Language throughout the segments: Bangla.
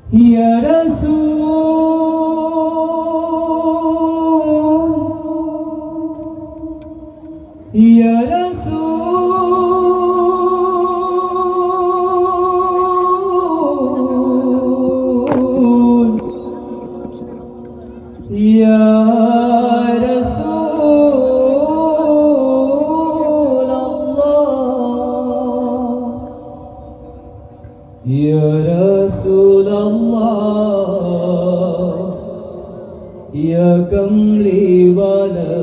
Ya Rasul, Ya Rasul, Ya Rasul Allah, Ya Rasul Allah, Ya Kamli Wala,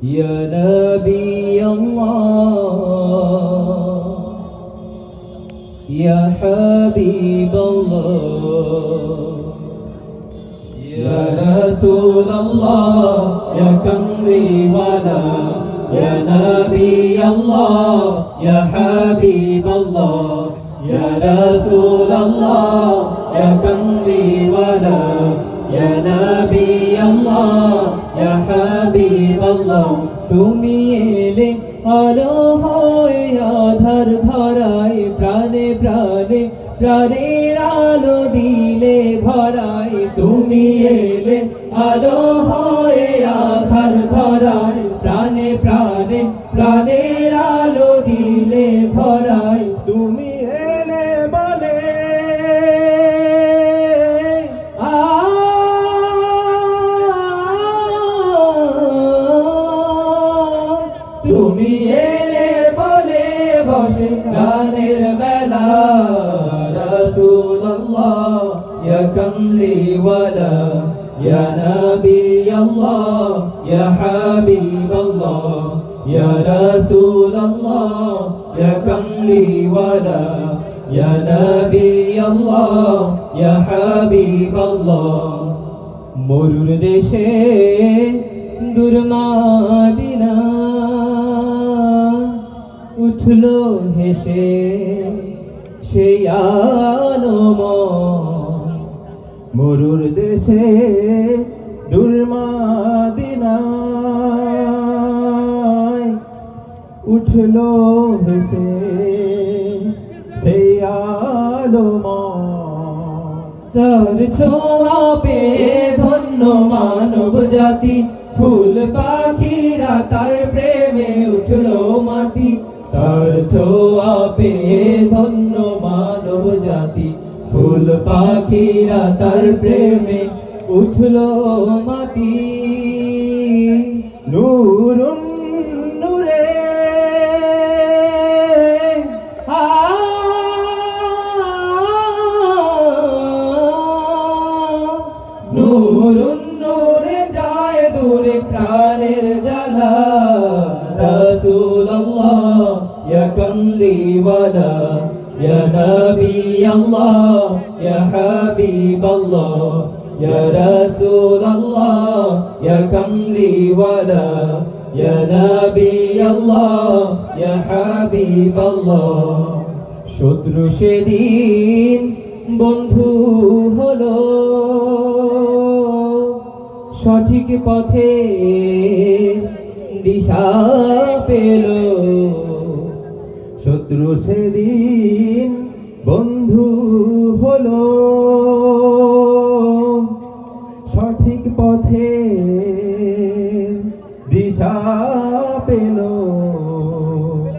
Ya Nabi Allah, Ya Habib Allah, Ya Rasul Allah, Ya Kamli Wala, Ya Nabi Allah, Ya Habib Allah, Ya Rasul Allah, Ya Kamli Wala, Ya Nabi Allah, Ya Habib Allah. তুমি এলে আলো হয়ে আধার ধরায়, প্রাণে প্রাণে প্রাণের আলো দিলে ভরায়। তুমি এলে আলো হয়ে আধার ধরায়, প্রাণে প্রাণে প্রাণের আলো দিলে ভরায়। তুমি এলে বলে তুমি এলে বলে বসে গানের মেলা। রাসূলুল্লাহ ইয়া কামলি ওয়ালা, ইয়া নবী আল্লাহ, ইয়া হাবিব আল্লাহ, ইয়া রাসূলুল্লাহ ইয়া কামলি ওয়ালা, ইয়া নবী আল্লাহ, ইয়া হাবিব আল্লাহ। মরুর দেশে দূর মদিনা উঠলো হেসে সেই আলোময়। মরুর দেশে দূর মদিনায় উঠলো হেসে সেই আলোময়। তার ছোঁয়া পেয়ে ধন্য মানব জাতি, ফুল পাখিরা তার প্রেমে উঠলো মাতি। তার ছোঁয়া পেয়ে ধন্য মানব জাতি, ফুল পাখিরা তার প্রেমে উঠলো মাতি। নূরুন নূরে নূরুন নূরে যায় দূরে প্রাণের জ্বালা। রাসূলুল্লাহ ইয়া কামলি ওয়ালা, ইয়া নবী আল্লাহ, ইয়া হাবিব আল্লাহ, ইয়া রাসূলুল্লাহ ইয়া কামলি ওয়ালা, ইয়া নবী আল্লাহ, ইয়া হাবিব আল্লাহ। শত্রু সেদিন বন্ধু হলো, সঠিক পথে দিশা পেল। শত্রু সেদিন বন্ধু হলো, সঠিক পথে দিশা পেল।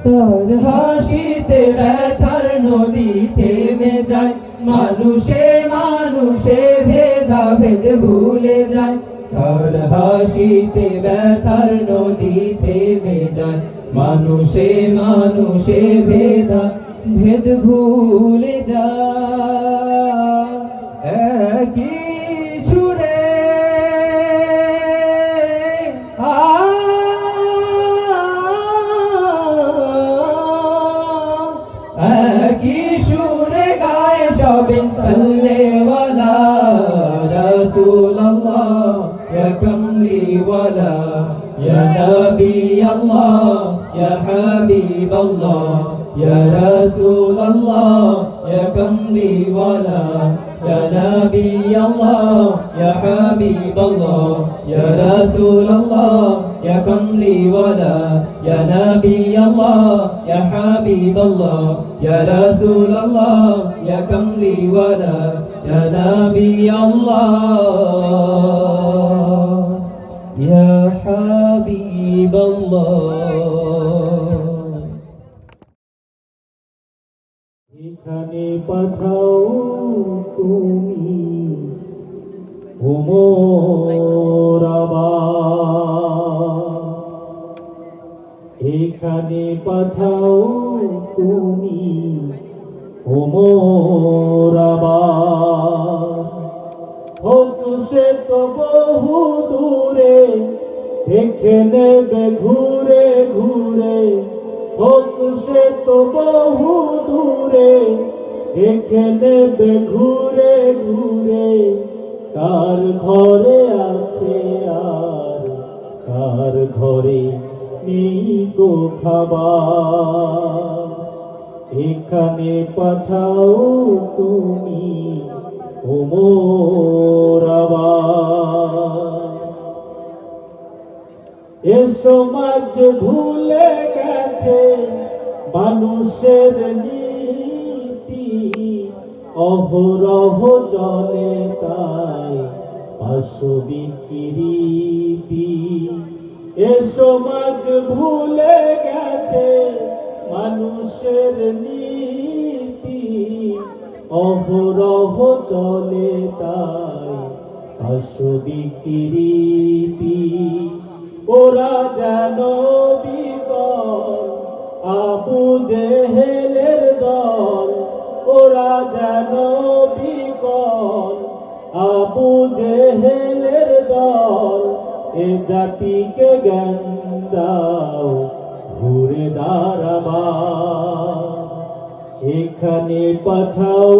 তার হাসিতে ব্যথার নদী থেমে যায়, মানুষে মানুষে ভেদাভেদ ভুলে যায়। তার হাসিতে ব্যথার নদী থেমে যায়, মানুষে মানুষে ভেদ ভুলে যায়। একই সুরে একই সুরে গায়ে সবে সাল্লেওয়ালা। রাসূলুল্লাহ ইয়া কামলি ওয়ালা, ইয়া নবী আল্লাহ, ইয়া হাবিব আল্লাহ, ইয়া রাসূলুল্লাহ ইয়া কামলি ওয়ালা, يا نبي الله يا حبيب الله يا رسول الله يا كملي ولا يا نبي الله يا حبيب الله يا رسول الله يا كملي ولا يا نبي الله يا حبيب الله এখানে পাঠাও তুমি ওমর আবার এখানে পাঠাও তুমি ওমর আবার হোক সে তো বহু দূরে দেখে নেবে ঘুরে ঘুরে হোক সে তো বহু দূরে দেখে নেবে ঘুরে ঘুরে কার ঘরে আছে আর কার ঘরে নেই গো খাবার এখানে পাঠাও তুমি ওমর আবার এ সমাজ ভুলে গেছে মানুষের নীতি অহরহ চলে তাই পাশবিকৃতি এ সমাজ ভুলে গেছে মানুষের নীতি অহরহ চলে তাই পাশবিকৃতি ওরা যেন বিকল আবু জেহেলের দল ওরা যেন বিকল আবু জেহেলের দল এ জাতিকে জ্ঞান দাও ঘুরে দাঁড়াবার এখানে পাঠাও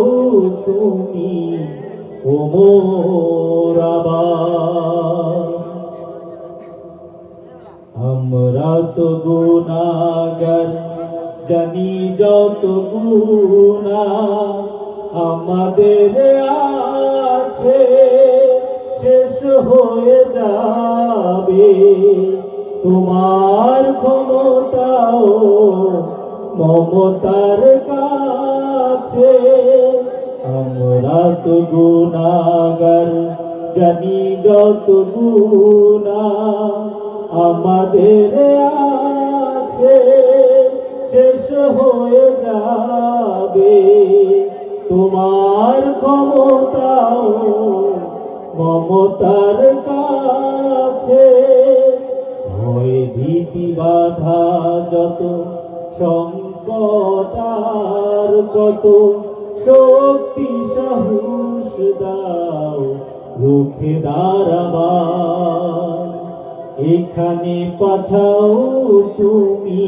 তুমি ওমর আবার আমরা তো গুনাহগার জানি যত গুনাহ আমাদের আছে শেষ হয়ে যাবে তোমার ক্ষমতাও মমতার কাছে আমরা তো গুনাহগার জানি যত গুনাহ আমাদের আছে শেষ হয়ে যাবে তোমার ক্ষমতাও মমতার কাছে হয় ভীতি বাধা যত সংকট আর কত শক্তি সাহস দাও রুখে দাঁড়াবার এখানে পাঠাও তুমি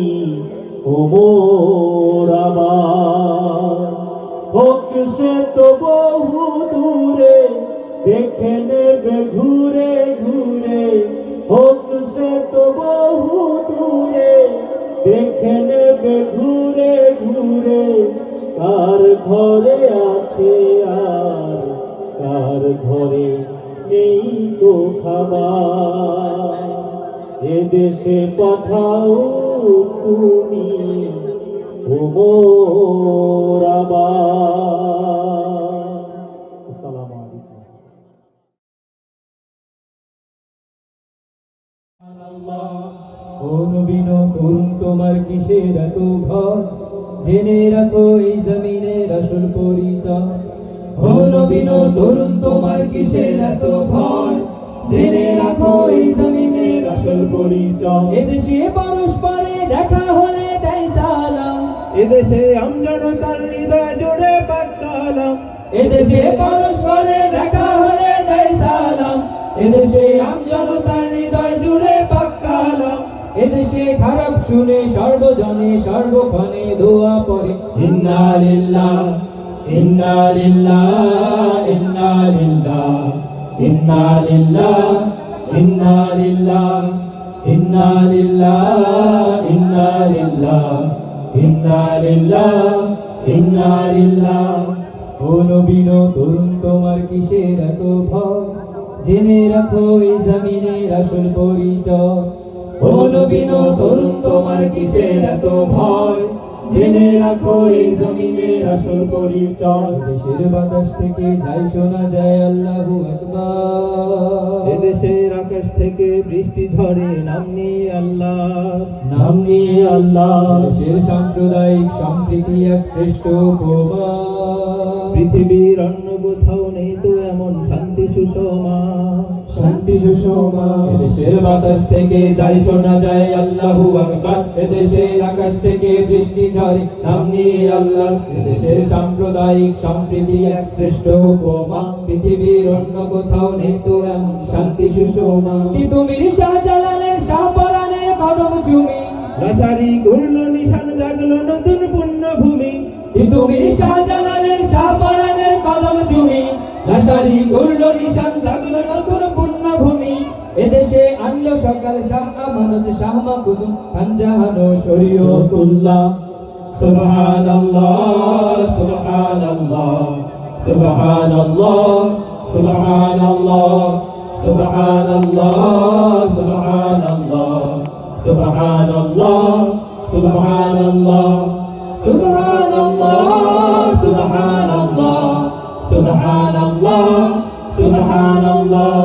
ওমর আবার হোক সে তো বহু দূরে দেখে নেবে ঘুরে ঘুরে হোক সে তো বহু দূরে দেখে নেবে ঘুরে ঘুরে কার ঘরে আছে আর কার ঘরে নেই গো খাবার এদেশে পাঠাও তুমি ওমর আবার আসসালামু আলাইকুম ও নবীন তরুণ তোমার কিসের এত ভয় জেনে রাখো এই জমিনের আসল পরিচয় ও নবীন তরুণ তোমার কিসের এত ভয় জেনে রাখো এই জমিনের আসল পরিচয় এদেশে পরস্পরে দেখা হলে দেয় সালাম এদেশে আমজনতার হৃদয় জুড়ে পাকালাম এদেশে পরস্পরে দেখা হলে দেয় সালাম এদেশে আমজনতার হৃদয় জুড়ে পাকালাম এদেশে খারাপ শুনে সর্বজনে সর্বক্ষণে দোয়া পড়ে ইন্না লিল্লাহ ইন্না লিল্লাহ ইন্না লিল্লাহ ইন্না লিল্লাহ ইন্না লিল্লাহ ইন্না লিল্লাহ ইন্না লিল্লাহ ইন্না লিল্লাহ ইন্না লিল্লাহ ও নবীন তরুণ তোমার কিসের এত ভয় জেনে রাখো এই জমিনের আসল পরিচয় ও নবীন তরুণ তোমার কিসের এত ভয় জেনে রাখো এই জমিনের আসল পরিচয় দেশের বাতাস থেকে যাই শোনা যায় আল্লাহু আকবার এদেশের আকাশ থেকে বৃষ্টি ঝরে নাম নিয়ে আল্লাহ নাম নিয়ে আল্লাহ দেশের সাম্প্রদায়িক সম্প্রীতি এক শ্রেষ্ঠ উপমা পৃথিবীর অন্য কোথাও নেই তো এমন শান্তি সুষমা শান্তি সুষমা এদেশের বাতাস থেকে যাই শোনা যায় আল্লাহু আকবার এদেশের আকাশ থেকে বৃষ্টি ঝরে নাম নিয়ে আল্লাহ এদেশের সাম্প্রদায়িক সম্প্রীতি এক শ্রেষ্ঠ উপমা পৃথিবীর অন্য কোথাও নেই তো এমন শান্তি সুষমা তিতুমির শাহজালালের শাহপরানের কদম চুমি রাসারি ঘুরল নিশান জাগলো নতুন পুণ্যভূমি তিতুমির শাহজালালের শাহপরানের কদম চুমি লাশারি ঘুরল নিশান জাগলো নতুন পুণ্যভূমি এদেশে আনলো সকাল শাহ আমানত শাহ মাকুদুম খানজাহানো শরীয়তুল্লাহ সুবহানাল্লাহ সুবহানাল্লাহ সুবহানাল্লাহ সুবহানাল্লাহ সুবহানাল্লাহ সুবহানাল্লাহ সুবহানাল্লাহ সুবহানাল্লাহ সুবহানাল্লাহ সুবহানাল্লাহ সুবহানাল্লাহ সুবহানাল্লাহ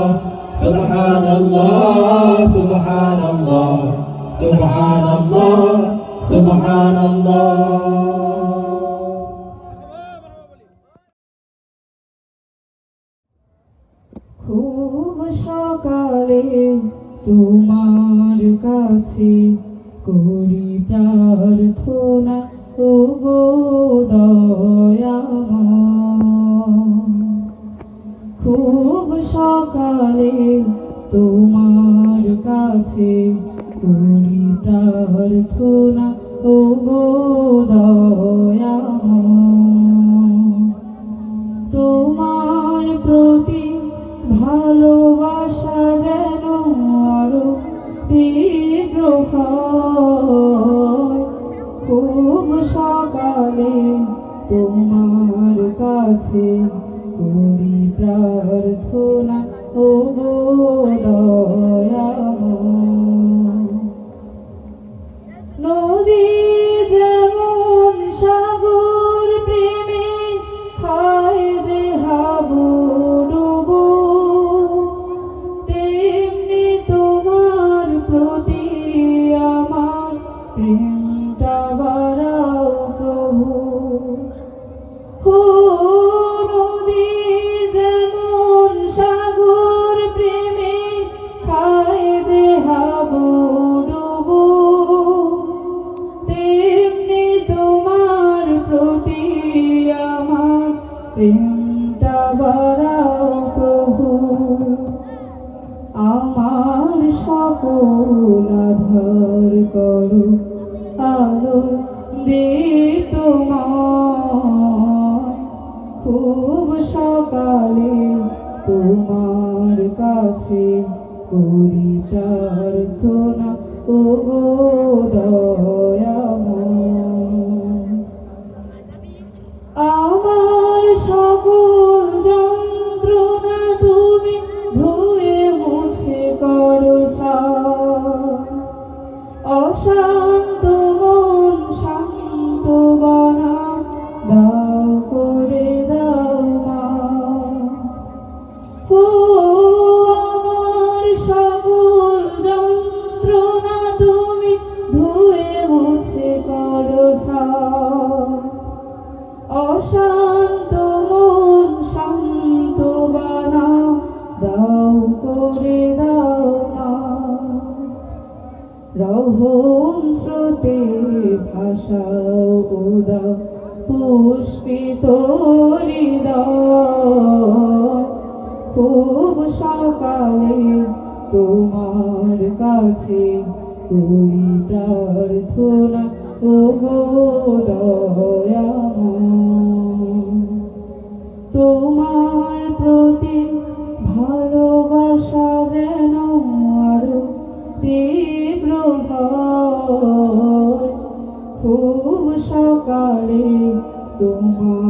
সুবহানাল্লাহ সুবহানাল্লাহ সুবহানাল্লাহ সুবহানাল্লাহ খুব সকালে তোমার কাছে করি প্রার্থনা ও গো দয়াময় খুব সকালে তোমার কাছে করি প্রার্থনা ও গো দয়াময় তোমার প্রতি ভালোবাসা যেন আরো তীব্র হয় খুব সকালে তোমার কাছে করি প্রার্থনা ও গো দয়াময় নদী যেমন সাগর প্রেমে খায় যে হাবুডুবু তেমনি তোমার প্রতি আমার প্রেমটা বাড়াও প্রভু হো নদী যেমন সাগর প্রেমে খায় যে হাবুডুবু তেমনি তোমার প্রতি আমার প্রেমটা বাড়াও প্রভু আমার সকল আধার করো আলো দীপ্তময় খুব সকালে তোমার কাছে করি প্রার্থনা ও গো দয়াময় আমার সকল যন্ত্রণা তুমি ধুয়ে মুছে করো সাফ। অশান্ত মন শান্ত বানাও দাও করে দাও মা ও আমার সকল যন্ত্রণা তুমি ধুয়ে মুছে করো সাফ। অশান্ত মন শান্ত বানাও দাও করে দাও মা রহম স্রোতে ভাষাও উদাও পুষ্পিত হৃদয় খুব সকালে তোমার কাছে করি প্রার্থনা ও গো দয়াময় তোমার প্রতি ভালোবাসা যেন আরো তীব্র হয় খুব সকালে তোমার